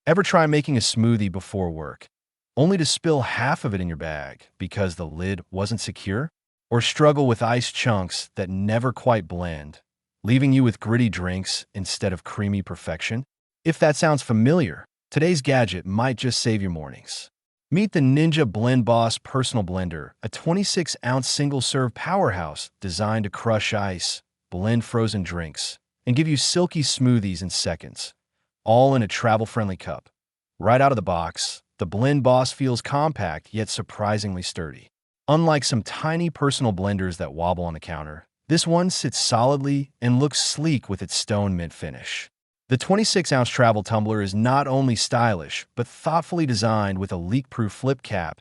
Ever try making a smoothie before work, only to spill half of it in your bag because the lid wasn't secure? Or struggle with ice chunks that never quite blend, leaving you with gritty drinks instead of creamy perfection? If that sounds familiar, today's gadget might just save your mornings. Meet the Ninja Blendboss Personal Blender, a 26-ounce single-serve powerhouse designed to crush ice, blend frozen drinks, and give you silky smoothies in seconds, all in a travel-friendly cup. Right out of the box, the Blendboss feels compact yet surprisingly sturdy. Unlike some tiny personal blenders that wobble on the counter, this one sits solidly and looks sleek with its stone mint finish. The 26-ounce travel tumbler is not only stylish, but thoughtfully designed with a leak-proof flip cap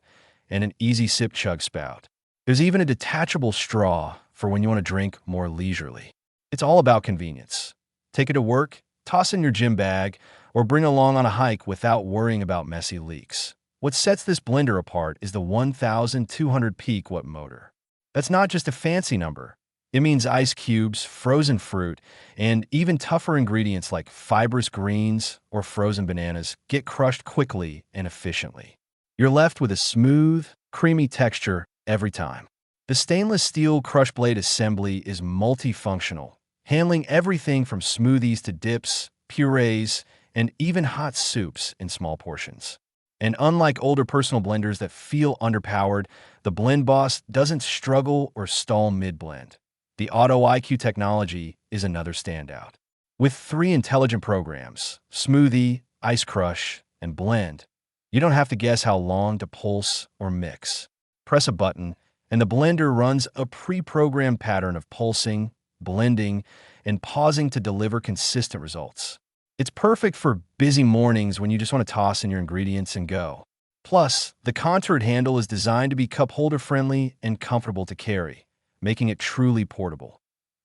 and an easy sip chug spout. There's even a detachable straw for when you want to drink more leisurely. It's all about convenience. Take it to work, toss in your gym bag, or bring along on a hike without worrying about messy leaks. What sets this blender apart is the 1,200 peak watt motor. That's not just a fancy number. It means ice cubes, frozen fruit, and even tougher ingredients like fibrous greens or frozen bananas get crushed quickly and efficiently. You're left with a smooth, creamy texture every time. The stainless steel crush blade assembly is multifunctional, handling everything from smoothies to dips, purees, and even hot soups in small portions. And unlike older personal blenders that feel underpowered, the Blendboss doesn't struggle or stall mid-blend. The Auto IQ technology is another standout. With 3 intelligent programs, Smoothie, Ice Crush, and Blend, you don't have to guess how long to pulse or mix. Press a button, and the blender runs a pre-programmed pattern of pulsing, blending, and pausing to deliver consistent results. It's perfect for busy mornings when you just want to toss in your ingredients and go. Plus, the contoured handle is designed to be cup holder friendly and comfortable to carry, making it truly portable.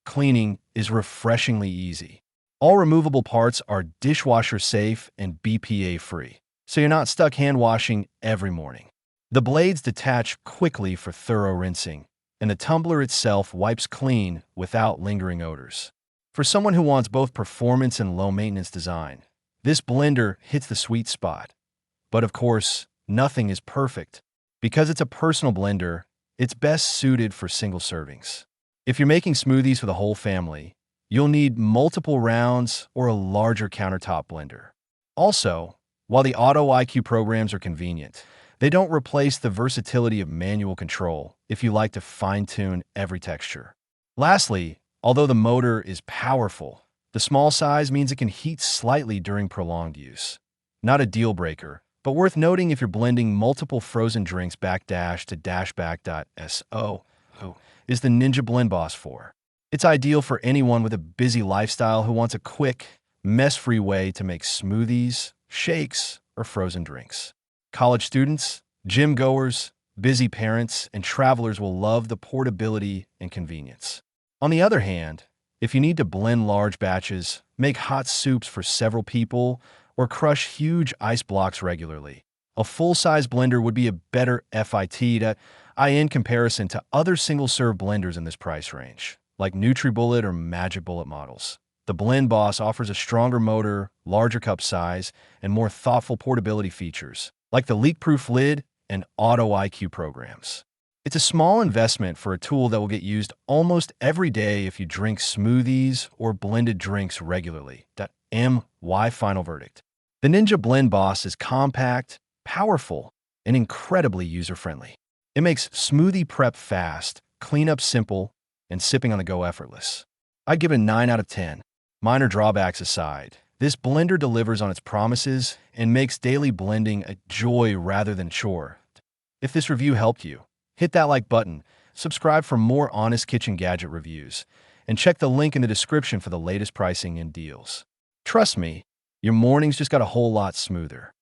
Cleaning is refreshingly easy. All removable parts are dishwasher safe and BPA free, so you're not stuck hand washing every morning. The blades detach quickly for thorough rinsing, and the tumbler itself wipes clean without lingering odors. For someone who wants both performance and low-maintenance design, this blender hits the sweet spot. But of course, nothing is perfect. Because it's a personal blender, it's best suited for single servings. If you're making smoothies for the whole family, you'll need multiple rounds or a larger countertop blender. Also, while the Auto IQ programs are convenient, they don't replace the versatility of manual control if you like to fine-tune every texture. Lastly, although the motor is powerful, the small size means it can heat slightly during prolonged use. Not a deal breaker, but worth noting if you're blending multiple frozen drinks backdash to dashback.so is the Ninja Blendboss 4. It's ideal for anyone with a busy lifestyle who wants a quick, mess-free way to make smoothies, shakes, or frozen drinks. College students, gym goers, busy parents, and travelers will love the portability and convenience. On the other hand, if you need to blend large batches, make hot soups for several people, or crush huge ice blocks regularly, a full-size blender would be a better fit to in comparison to other single-serve blenders in this price range, like NutriBullet or Magic Bullet models. The Blendboss offers a stronger motor, larger cup size, and more thoughtful portability features, like the leak-proof lid and Auto IQ programs. It's a small investment for a tool that will get used almost every day if you drink smoothies or blended drinks regularly. My final verdict. The Ninja Blendboss is compact, powerful, and incredibly user-friendly. It makes smoothie prep fast, cleanup simple, and sipping on the go effortless. I'd give it a 9 out of 10. Minor drawbacks aside, this blender delivers on its promises and makes daily blending a joy rather than a chore. If this review helped you, hit that like button, subscribe for more honest kitchen gadget reviews, and check the link in the description for the latest pricing and deals. Trust me, your mornings just got a whole lot smoother.